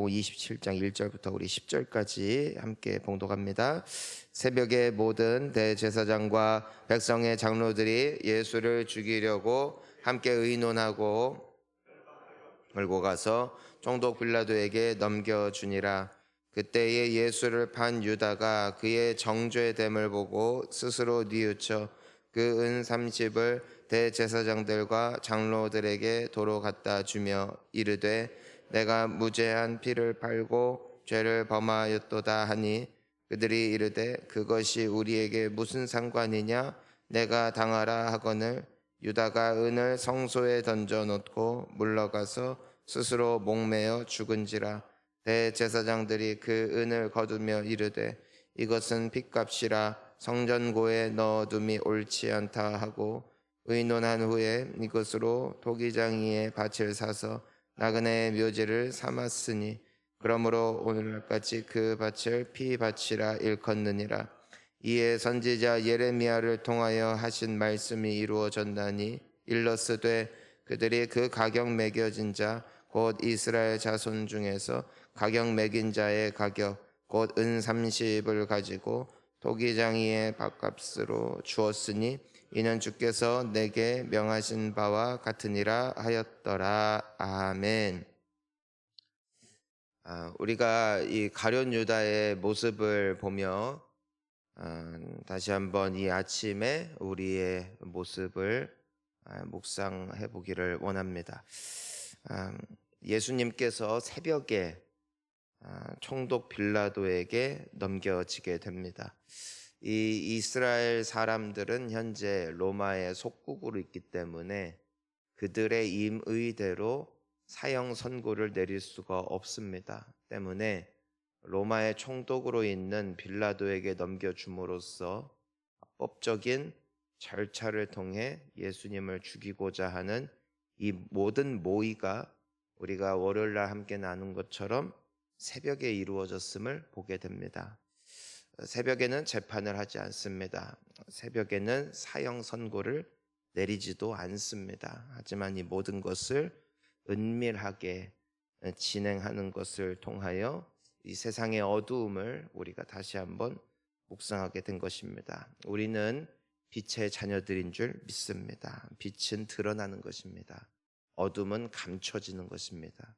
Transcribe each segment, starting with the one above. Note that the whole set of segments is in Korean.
마태복음 27장 1절부터 우리 10절까지 함께 봉독합니다. 새벽에 모든 대제사장과 백성의 장로들이 예수를 죽이려고 함께 의논하고 끌고 가서 총독 빌라도에게 넘겨주니라. 그때에 예수를 판 유다가 그의 정죄됨을 보고 스스로 뉘우쳐 그 은 30을 대제사장들과 장로들에게 도로 갖다 주며 이르되 내가 무죄한 피를 팔고 죄를 범하였도다 하니 그들이 이르되 그것이 우리에게 무슨 상관이냐 내가 당하라 하거늘 유다가 은을 성소에 던져 놓고 물러가서 스스로 목매어 죽은지라. 대제사장들이 그 은을 거두며 이르되 이것은 핏값이라 성전고에 넣어둠이 옳지 않다 하고 의논한 후에 이것으로 토기장이의 밭을 사서 나그네의 묘지를 삼았으니 그러므로 오늘날까지 그 밭을 피밭이라 일컫느니라. 이에 선지자 예레미야를 통하여 하신 말씀이 이루어졌나니 일러스되 그들이 그 가격 매겨진 자 곧 이스라엘 자손 중에서 가격 매긴 자의 가격 곧 은 30을 가지고 토기장이의 밭값으로 주었으니 이는 주께서 내게 명하신 바와 같으니라 하였더라. 아멘. 우리가 이 가룟 유다의 모습을 보며 다시 한번 이 아침에 우리의 모습을 묵상해 보기를 원합니다. 예수님께서 새벽에 총독 빌라도에게 넘겨지게 됩니다. 이 이스라엘 사람들은 현재 로마의 속국으로 있기 때문에 그들의 임의대로 사형 선고를 내릴 수가 없습니다. 때문에 로마의 총독으로 있는 빌라도에게 넘겨줌으로써 법적인 절차를 통해 예수님을 죽이고자 하는 이 모든 모의가 우리가 월요일날 함께 나눈 것처럼 새벽에 이루어졌음을 보게 됩니다. 새벽에는 재판을 하지 않습니다. 새벽에는 사형 선고를 내리지도 않습니다. 하지만 이 모든 것을 은밀하게 진행하는 것을 통하여 이 세상의 어두움을 우리가 다시 한번 묵상하게 된 것입니다. 우리는 빛의 자녀들인 줄 믿습니다. 빛은 드러나는 것입니다. 어둠은 감춰지는 것입니다.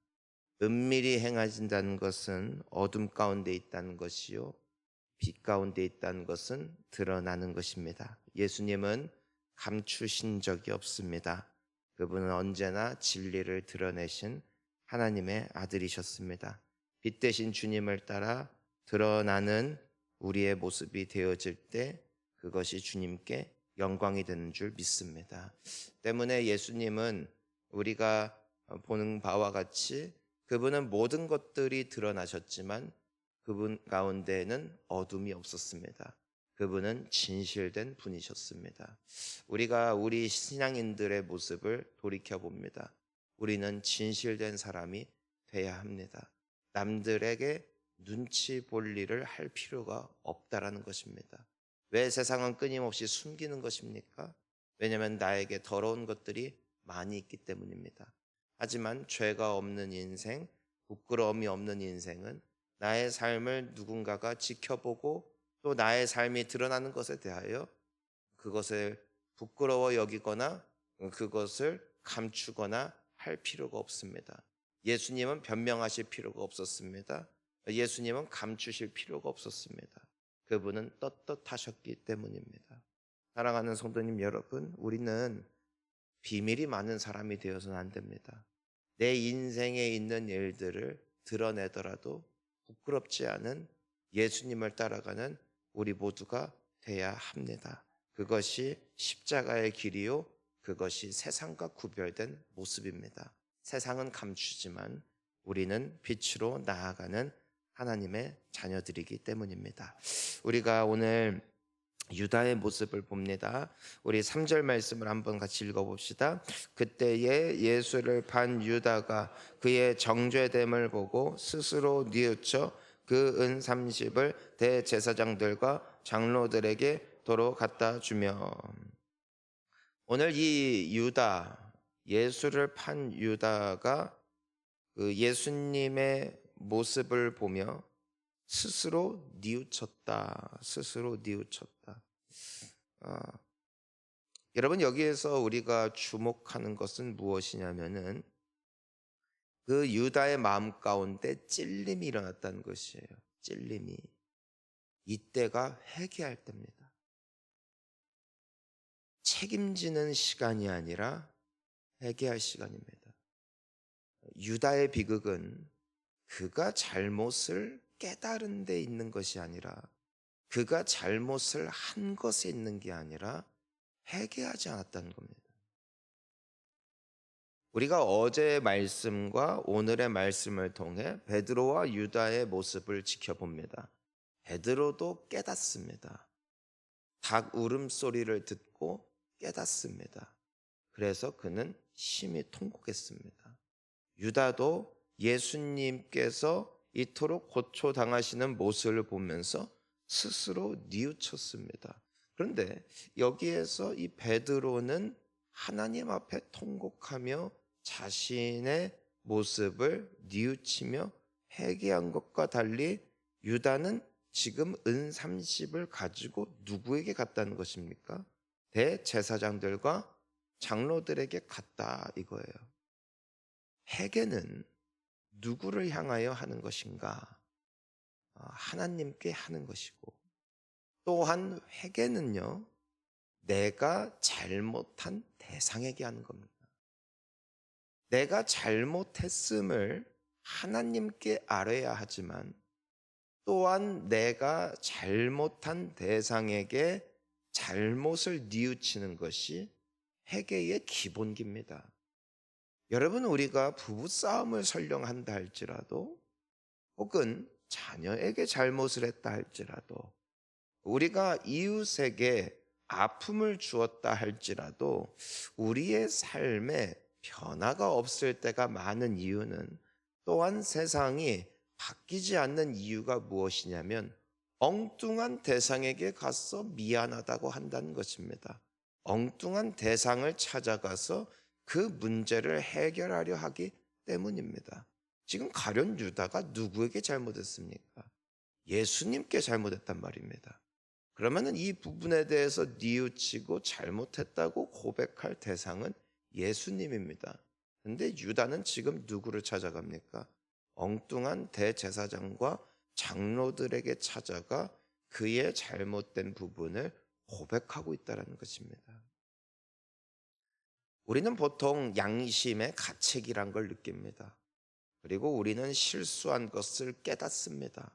은밀히 행해진다는 것은 어둠 가운데 있다는 것이요 빛 가운데 있다는 것은 드러나는 것입니다. 예수님은 감추신 적이 없습니다. 그분은 언제나 진리를 드러내신 하나님의 아들이셨습니다. 빛 대신 주님을 따라 드러나는 우리의 모습이 되어질 때 그것이 주님께 영광이 되는 줄 믿습니다. 때문에 예수님은 우리가 보는 바와 같이 그분은 모든 것들이 드러나셨지만 그분 가운데에는 어둠이 없었습니다. 그분은 진실된 분이셨습니다. 우리가 우리 신앙인들의 모습을 돌이켜봅니다. 우리는 진실된 사람이 돼야 합니다. 남들에게 눈치 볼 일을 할 필요가 없다라는 것입니다. 왜 세상은 끊임없이 숨기는 것입니까? 왜냐하면 나에게 더러운 것들이 많이 있기 때문입니다. 하지만 죄가 없는 인생, 부끄러움이 없는 인생은 나의 삶을 누군가가 지켜보고 또 나의 삶이 드러나는 것에 대하여 그것을 부끄러워 여기거나 그것을 감추거나 할 필요가 없습니다. 예수님은 변명하실 필요가 없었습니다. 예수님은 감추실 필요가 없었습니다. 그분은 떳떳하셨기 때문입니다. 사랑하는 성도님 여러분, 우리는 비밀이 많은 사람이 되어서는 안 됩니다. 내 인생에 있는 일들을 드러내더라도 부끄럽지 않은 예수님을 따라가는 우리 모두가 돼야 합니다. 그것이 십자가의 길이요, 그것이 세상과 구별된 모습입니다. 세상은 감추지만 우리는 빛으로 나아가는 하나님의 자녀들이기 때문입니다. 우리가 오늘 유다의 모습을 봅니다. 우리 3절 말씀을 한번 같이 읽어봅시다. 그때에 예수를 판 유다가 그의 정죄됨을 보고 스스로 뉘우쳐 그 은 30을 대제사장들과 장로들에게 도로 갖다 주며. 오늘 이 유다, 예수를 판 유다가 그 예수님의 모습을 보며 스스로 뉘우쳤다. 스스로 뉘우쳤다. 어, 여러분 여기에서 우리가 주목하는 것은 무엇이냐면은 그 유다의 마음 가운데 찔림이 일어났다는 것이에요. 찔림이. 이때가 회개할 때입니다. 책임지는 시간이 아니라 회개할 시간입니다. 유다의 비극은 그가 잘못을 깨달은 데 있는 것이 아니라 그가 잘못을 한 것에 있는 게 아니라 회개하지 않았다는 겁니다. 우리가 어제의 말씀과 오늘의 말씀을 통해 베드로와 유다의 모습을 지켜봅니다. 베드로도 깨닫습니다. 닭 울음소리를 듣고 깨닫습니다. 그래서 그는 심히 통곡했습니다. 유다도 예수님께서 이토록 고초당하시는 모습을 보면서 스스로 뉘우쳤습니다. 그런데 여기에서 이 베드로는 하나님 앞에 통곡하며 자신의 모습을 뉘우치며 회개한 것과 달리 유다는 지금 은 30을 가지고 누구에게 갔다는 것입니까? 대제사장들과 장로들에게 갔다 이거예요. 회개는 누구를 향하여 하는 것인가? 하나님께 하는 것이고, 또한 회개는요, 내가 잘못한 대상에게 하는 겁니다. 내가 잘못했음을 하나님께 알아야 하지만 또한 내가 잘못한 대상에게 잘못을 뉘우치는 것이 회개의 기본기입니다. 여러분 우리가 부부싸움을 설령한다 할지라도 혹은 자녀에게 잘못을 했다 할지라도 우리가 이웃에게 아픔을 주었다 할지라도 우리의 삶에 변화가 없을 때가 많은 이유는 또한 세상이 바뀌지 않는 이유가 무엇이냐면 엉뚱한 대상에게 가서 미안하다고 한다는 것입니다. 엉뚱한 대상을 찾아가서 그 문제를 해결하려 하기 때문입니다. 지금 가룟 유다가 누구에게 잘못했습니까? 예수님께 잘못했단 말입니다. 그러면 이 부분에 대해서 뉘우치고 잘못했다고 고백할 대상은 예수님입니다. 근데 유다는 지금 누구를 찾아갑니까? 엉뚱한 대제사장과 장로들에게 찾아가 그의 잘못된 부분을 고백하고 있다는 것입니다. 우리는 보통 양심의 가책이란 걸 느낍니다. 그리고 우리는 실수한 것을 깨닫습니다.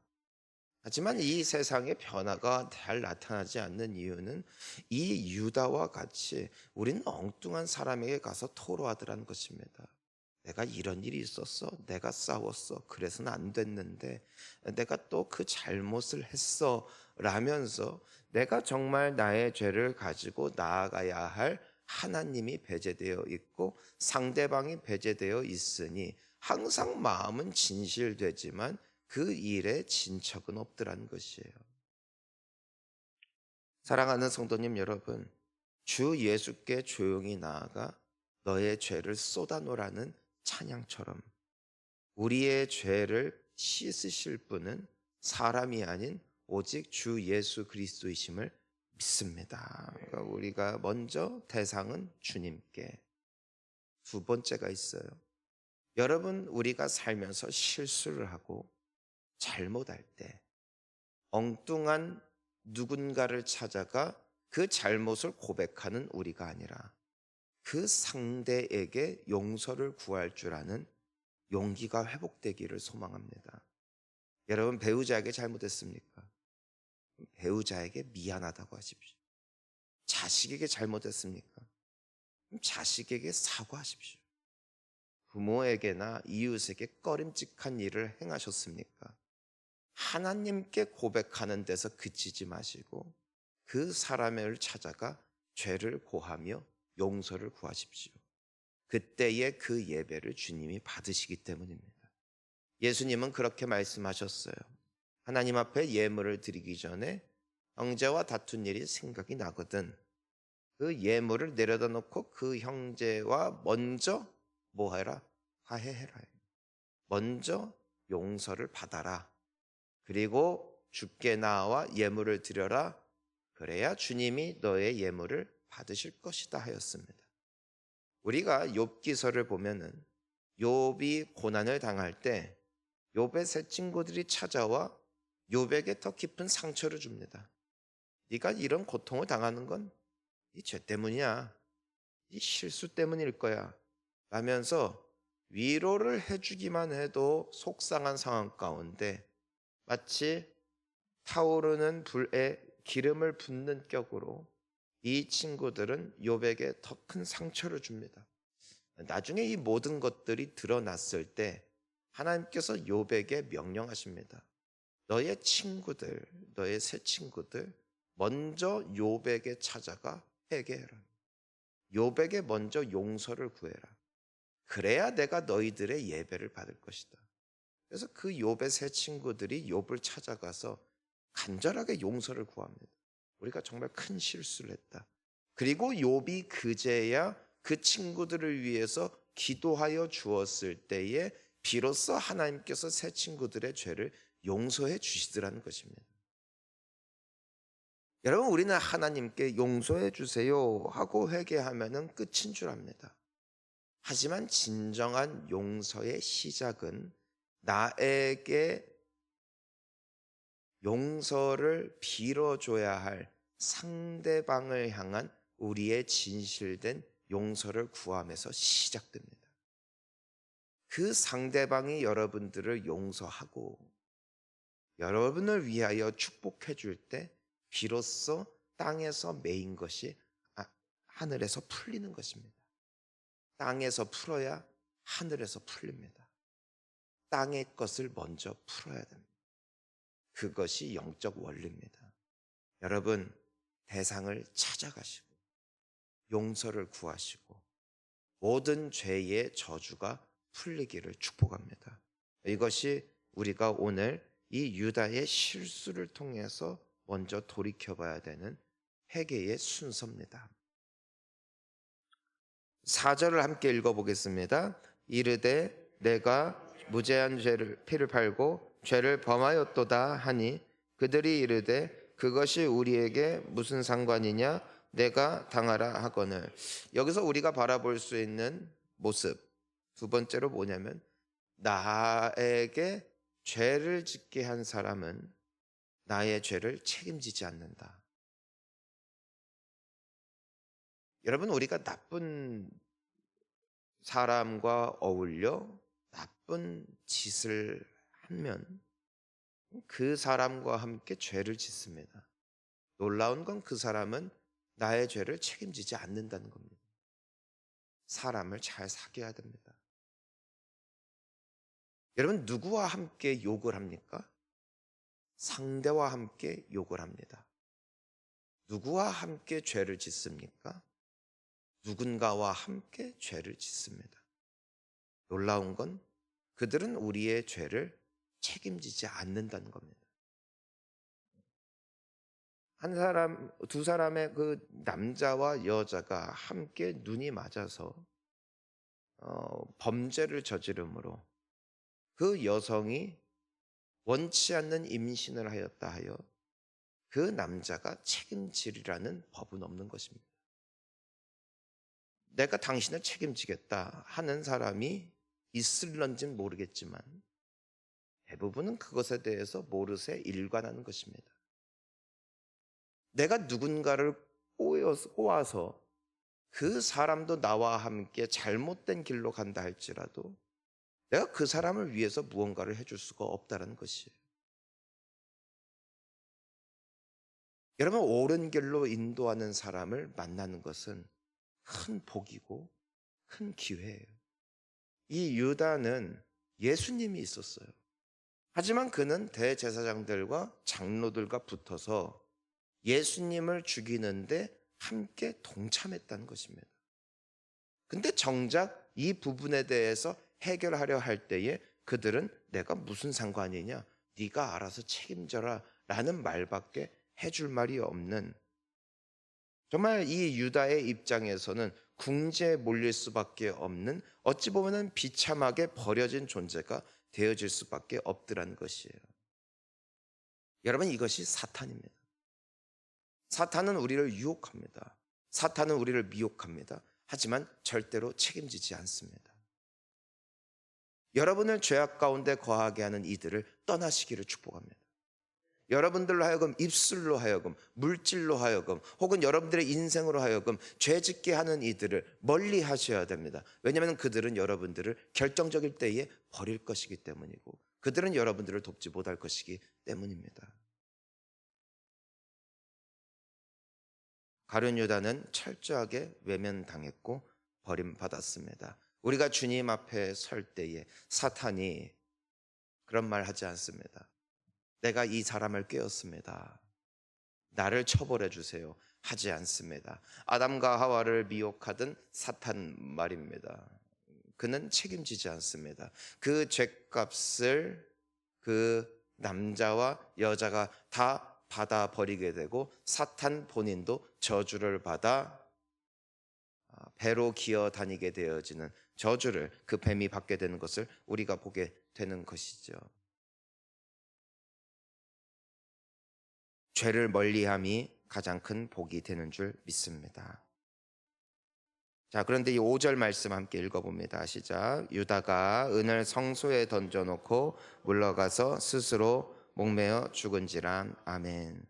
하지만 이 세상의 변화가 잘 나타나지 않는 이유는 이 유다와 같이 우리는 엉뚱한 사람에게 가서 토로하더라는 것입니다. 내가 이런 일이 있었어. 내가 싸웠어. 그래서는 안 됐는데 내가 또 그 잘못을 했어. 라면서 내가 정말 나의 죄를 가지고 나아가야 할 하나님이 배제되어 있고 상대방이 배제되어 있으니 항상 마음은 진실되지만 그 일에 진척은 없더라는 것이에요. 사랑하는 성도님 여러분, 주 예수께 조용히 나아가 너의 죄를 쏟아놓으라는 찬양처럼 우리의 죄를 씻으실 분은 사람이 아닌 오직 주 예수 그리스도이심을 믿습니다. 그러니까 우리가 먼저 대상은 주님께, 두 번째가 있어요. 여러분 우리가 살면서 실수를 하고 잘못할 때 엉뚱한 누군가를 찾아가 그 잘못을 고백하는 우리가 아니라 그 상대에게 용서를 구할 줄 아는 용기가 회복되기를 소망합니다. 여러분 배우자에게 잘못했습니까? 배우자에게 미안하다고 하십시오. 자식에게 잘못했습니까? 자식에게 사과하십시오. 부모에게나 이웃에게 꺼림칙한 일을 행하셨습니까? 하나님께 고백하는 데서 그치지 마시고 그 사람을 찾아가 죄를 고하며 용서를 구하십시오. 그때의 그 예배를 주님이 받으시기 때문입니다. 예수님은 그렇게 말씀하셨어요. 하나님 앞에 예물을 드리기 전에 형제와 다툰 일이 생각이 나거든 그 예물을 내려다 놓고 그 형제와 먼저 뭐 해라? 화해해라. 먼저 용서를 받아라. 그리고 주께 나와 예물을 드려라. 그래야 주님이 너의 예물을 받으실 것이다 하였습니다. 우리가 욥기서를 보면은 욥이 고난을 당할 때 욥의 세 친구들이 찾아와 욥에게 더 깊은 상처를 줍니다. 네가 이런 고통을 당하는 건 이 죄 때문이야. 이 실수 때문일 거야. 라면서 위로를 해주기만 해도 속상한 상황 가운데 마치 타오르는 불에 기름을 붓는 격으로 이 친구들은 욥에게 더 큰 상처를 줍니다. 나중에 이 모든 것들이 드러났을 때 하나님께서 욥에게 명령하십니다. 너의 친구들, 너의 새 친구들 먼저 욥에게 찾아가 회개해라. 욥에게 먼저 용서를 구해라. 그래야 내가 너희들의 예배를 받을 것이다. 그래서 그 욥의 새 친구들이 욥을 찾아가서 간절하게 용서를 구합니다. 우리가 정말 큰 실수를 했다. 그리고 욥이 그제야 그 친구들을 위해서 기도하여 주었을 때에 비로소 하나님께서 새 친구들의 죄를 용서해 주시더라는 것입니다. 여러분, 우리는 하나님께 용서해 주세요 하고 회개하면 끝인 줄 압니다. 하지만 진정한 용서의 시작은 나에게 용서를 빌어줘야 할 상대방을 향한 우리의 진실된 용서를 구함에서 시작됩니다. 그 상대방이 여러분들을 용서하고 여러분을 위하여 축복해 줄 때 비로소 땅에서 메인 것이 하늘에서 풀리는 것입니다. 땅에서 풀어야 하늘에서 풀립니다. 땅의 것을 먼저 풀어야 됩니다. 그것이 영적 원리입니다. 여러분, 대상을 찾아가시고 용서를 구하시고 모든 죄의 저주가 풀리기를 축복합니다. 이것이 우리가 오늘 이 유다의 실수를 통해서 먼저 돌이켜봐야 되는 회개의 순서입니다. 4절을 함께 읽어보겠습니다. 이르되 내가 무죄한 피를 팔고 죄를 범하였도다 하니 그들이 이르되 그것이 우리에게 무슨 상관이냐 내가 당하라 하거늘. 여기서 우리가 바라볼 수 있는 모습 두 번째로 뭐냐면 나에게 죄를 짓게 한 사람은 나의 죄를 책임지지 않는다. 여러분, 우리가 나쁜 사람과 어울려 나쁜 짓을 하면 그 사람과 함께 죄를 짓습니다. 놀라운 건 그 사람은 나의 죄를 책임지지 않는다는 겁니다. 사람을 잘 사귀어야 됩니다. 여러분, 누구와 함께 욕을 합니까? 상대와 함께 욕을 합니다. 누구와 함께 죄를 짓습니까? 누군가와 함께 죄를 짓습니다. 놀라운 건 그들은 우리의 죄를 책임지지 않는다는 겁니다. 두 사람의 그 남자와 여자가 함께 눈이 맞아서 범죄를 저지름으로 그 여성이 원치 않는 임신을 하였다 하여 그 남자가 책임지리라는 법은 없는 것입니다. 내가 당신을 책임지겠다 하는 사람이 있을런지는 모르겠지만 대부분은 그것에 대해서 모르쇠 일관하는 것입니다. 내가 누군가를 꼬아서 그 사람도 나와 함께 잘못된 길로 간다 할지라도 내가 그 사람을 위해서 무언가를 해줄 수가 없다는 것이에요. 여러분, 옳은 길로 인도하는 사람을 만나는 것은 큰 복이고 큰 기회예요. 이 유다는 예수님이 있었어요. 하지만 그는 대제사장들과 장로들과 붙어서 예수님을 죽이는데 함께 동참했다는 것입니다. 근데 정작 이 부분에 대해서 해결하려 할 때에 그들은 내가 무슨 상관이냐, 네가 알아서 책임져라 라는 말밖에 해줄 말이 없는, 정말 이 유다의 입장에서는 궁지에 몰릴 수밖에 없는, 어찌 보면 비참하게 버려진 존재가 되어질 수밖에 없더란 것이에요. 여러분, 이것이 사탄입니다. 사탄은 우리를 유혹합니다. 사탄은 우리를 미혹합니다. 하지만 절대로 책임지지 않습니다. 여러분을 죄악 가운데 거하게 하는 이들을 떠나시기를 축복합니다. 여러분들로 하여금, 입술로 하여금, 물질로 하여금, 혹은 여러분들의 인생으로 하여금 죄짓게 하는 이들을 멀리 하셔야 됩니다. 왜냐하면 그들은 여러분들을 결정적일 때에 버릴 것이기 때문이고, 그들은 여러분들을 돕지 못할 것이기 때문입니다. 가룟 유다는 철저하게 외면당했고 버림받았습니다. 우리가 주님 앞에 설 때에 사탄이 그런 말 하지 않습니다. 내가 이 사람을 꿰었습니다. 나를 처벌해 주세요. 하지 않습니다. 아담과 하와를 미혹하던 사탄 말입니다. 그는 책임지지 않습니다. 그 죄값을 그 남자와 여자가 다 받아버리게 되고, 사탄 본인도 저주를 받아 배로 기어 다니게 되어지는 저주를 그 뱀이 받게 되는 것을 우리가 보게 되는 것이죠. 죄를 멀리함이 가장 큰 복이 되는 줄 믿습니다. 자, 그런데 이 5절 말씀 함께 읽어봅니다. 시작. 유다가 은을 성소에 던져놓고 물러가서 스스로 목매어 죽은지라. 아멘.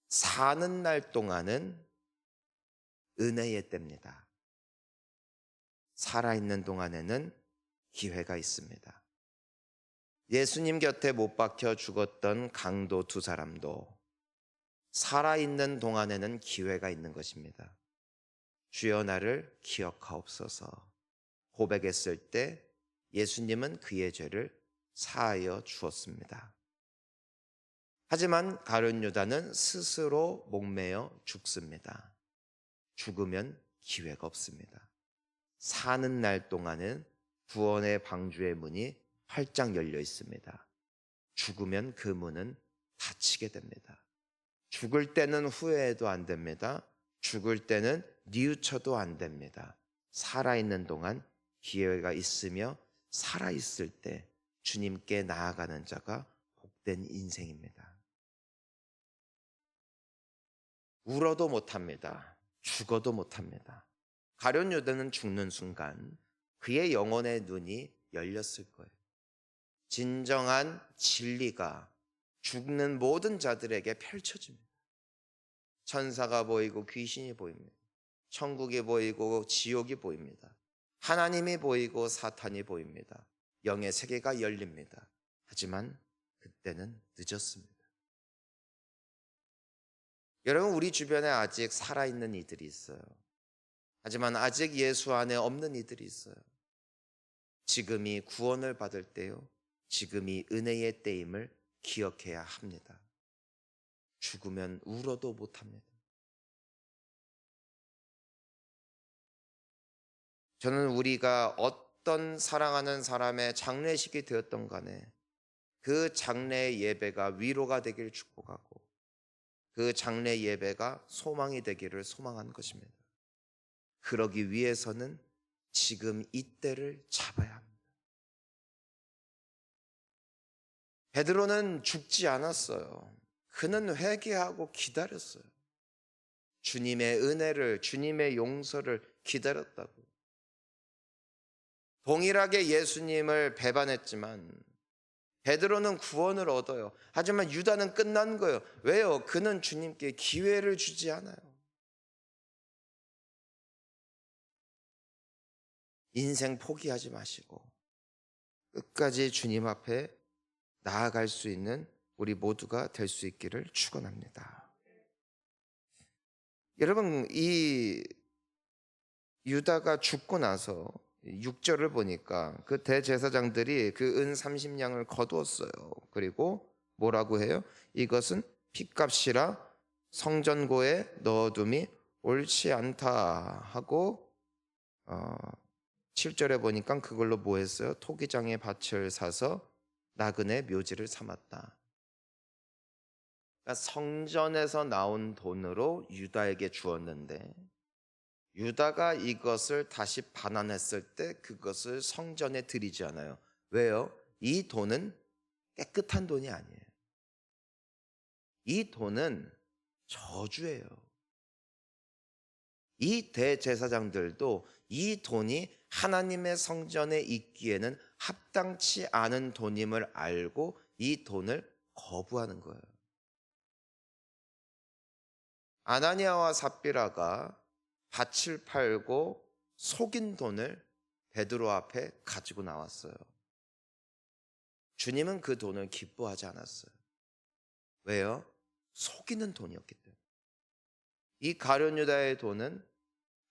사는 날 동안은 은혜의 때입니다. 살아있는 동안에는 기회가 있습니다. 예수님 곁에 못 박혀 죽었던 강도 두 사람도 살아있는 동안에는 기회가 있는 것입니다. 주여 나를 기억하옵소서 고백했을 때 예수님은 그의 죄를 사하여 주었습니다. 하지만 가룟 유다는 스스로 목매어 죽습니다. 죽으면 기회가 없습니다. 사는 날 동안은 구원의 방주의 문이 활짝 열려 있습니다. 죽으면 그 문은 닫히게 됩니다. 죽을 때는 후회해도 안 됩니다. 죽을 때는 뉘우쳐도 안 됩니다. 살아있는 동안 기회가 있으며, 살아있을 때 주님께 나아가는 자가 복된 인생입니다. 울어도 못합니다. 죽어도 못합니다. 가룟 유다는 죽는 순간 그의 영혼의 눈이 열렸을 거예요. 진정한 진리가 죽는 모든 자들에게 펼쳐집니다. 천사가 보이고 귀신이 보입니다. 천국이 보이고 지옥이 보입니다. 하나님이 보이고 사탄이 보입니다. 영의 세계가 열립니다. 하지만 그때는 늦었습니다. 여러분, 우리 주변에 아직 살아있는 이들이 있어요. 하지만 아직 예수 안에 없는 이들이 있어요. 지금이 구원을 받을 때요, 지금이 은혜의 때임을 기억해야 합니다. 죽으면 울어도 못합니다. 저는 우리가 어떤 사랑하는 사람의 장례식이 되었던 간에 그 장례 예배가 위로가 되길 축복하고, 그 장례 예배가 소망이 되기를 소망한 것입니다. 그러기 위해서는 지금 이때를 잡아야 합니다. 베드로는 죽지 않았어요. 그는 회개하고 기다렸어요. 주님의 은혜를, 주님의 용서를 기다렸다고. 동일하게 예수님을 배반했지만 베드로는 구원을 얻어요. 하지만 유다는 끝난 거예요. 왜요? 그는 주님께 기회를 주지 않아요. 인생 포기하지 마시고 끝까지 주님 앞에 나아갈 수 있는 우리 모두가 될 수 있기를 축원합니다. 여러분, 이 유다가 죽고 나서 6절을 보니까 그 대제사장들이 그 은 30냥을 거두었어요. 그리고 뭐라고 해요? 이것은 핏값이라 성전고에 넣어둠이 옳지 않다 하고, 7절에 보니까 그걸로 뭐 했어요? 토기장의 밭을 사서 나그네 묘지를 삼았다. 그러니까 성전에서 나온 돈으로 유다에게 주었는데, 유다가 이것을 다시 반환했을 때 그것을 성전에 드리지 않아요. 왜요? 이 돈은 깨끗한 돈이 아니에요. 이 돈은 저주예요. 이 대제사장들도 이 돈이 하나님의 성전에 있기에는 합당치 않은 돈임을 알고 이 돈을 거부하는 거예요. 아나니아와 삽비라가 밭을 팔고 속인 돈을 베드로 앞에 가지고 나왔어요. 주님은 그 돈을 기뻐하지 않았어요. 왜요? 속이는 돈이었기 때문에. 이 가룟 유다의 돈은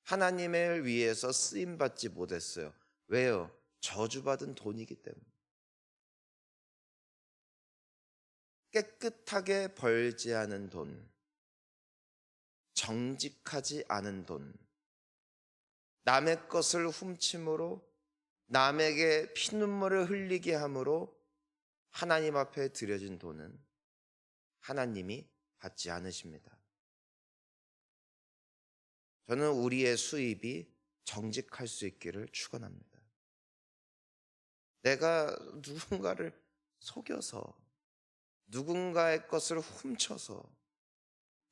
하나님을 위해서 쓰임받지 못했어요. 왜요? 저주받은 돈이기 때문에. 깨끗하게 벌지 않은 돈, 정직하지 않은 돈, 남의 것을 훔침으로 남에게 피눈물을 흘리게 함으로 하나님 앞에 드려진 돈은 하나님이 받지 않으십니다. 저는 우리의 수입이 정직할 수 있기를 축원합니다. 내가 누군가를 속여서 누군가의 것을 훔쳐서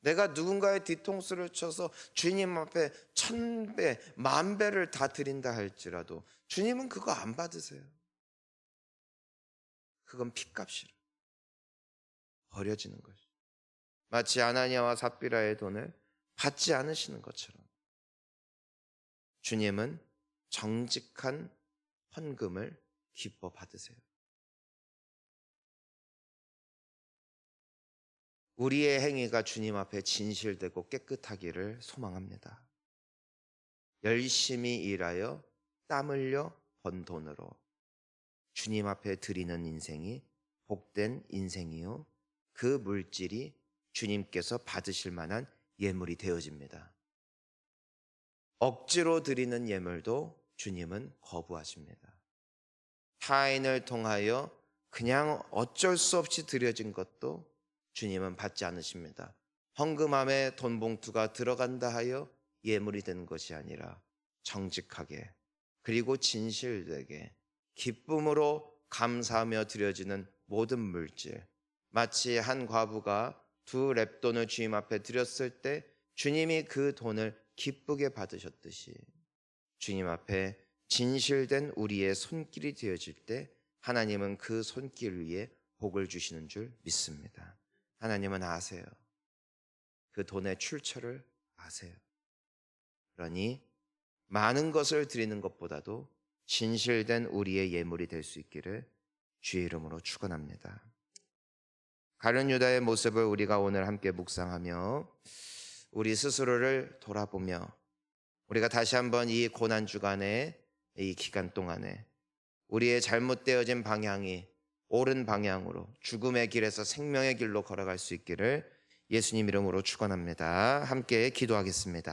내가 누군가의 뒤통수를 쳐서 주님 앞에 1000배, 10,000배를 다 드린다 할지라도 주님은 그거 안 받으세요. 그건 핏값이라 버려지는 것이. 마치 아나니아와 삽비라의 돈을 받지 않으시는 것처럼 주님은 정직한 헌금을 기뻐 받으세요. 우리의 행위가 주님 앞에 진실되고 깨끗하기를 소망합니다. 열심히 일하여 땀 흘려 번 돈으로 주님 앞에 드리는 인생이 복된 인생이요, 그 물질이 주님께서 받으실 만한 예물이 되어집니다. 억지로 드리는 예물도 주님은 거부하십니다. 타인을 통하여 그냥 어쩔 수 없이 드려진 것도 주님은 받지 않으십니다. 헌금함에 돈 봉투가 들어간다 하여 예물이 된 것이 아니라 정직하게 그리고 진실되게 기쁨으로 감사하며 드려지는 모든 물질, 마치 한 과부가 2렙돈을 주님 앞에 드렸을 때 주님이 그 돈을 기쁘게 받으셨듯이 주님 앞에 진실된 우리의 손길이 되어질 때 하나님은 그 손길 위에 복을 주시는 줄 믿습니다. 하나님은 아세요. 그 돈의 출처를 아세요. 그러니 많은 것을 드리는 것보다도 진실된 우리의 예물이 될 수 있기를 주의 이름으로 축원합니다. 가룟 유다의 모습을 우리가 오늘 함께 묵상하며 우리 스스로를 돌아보며 우리가 다시 한번 이 고난 주간에, 이 기간 동안에 우리의 잘못되어진 방향이 옳은 방향으로 죽음의 길에서 생명의 길로 걸어갈 수 있기를 예수님 이름으로 축원합니다. 함께 기도하겠습니다.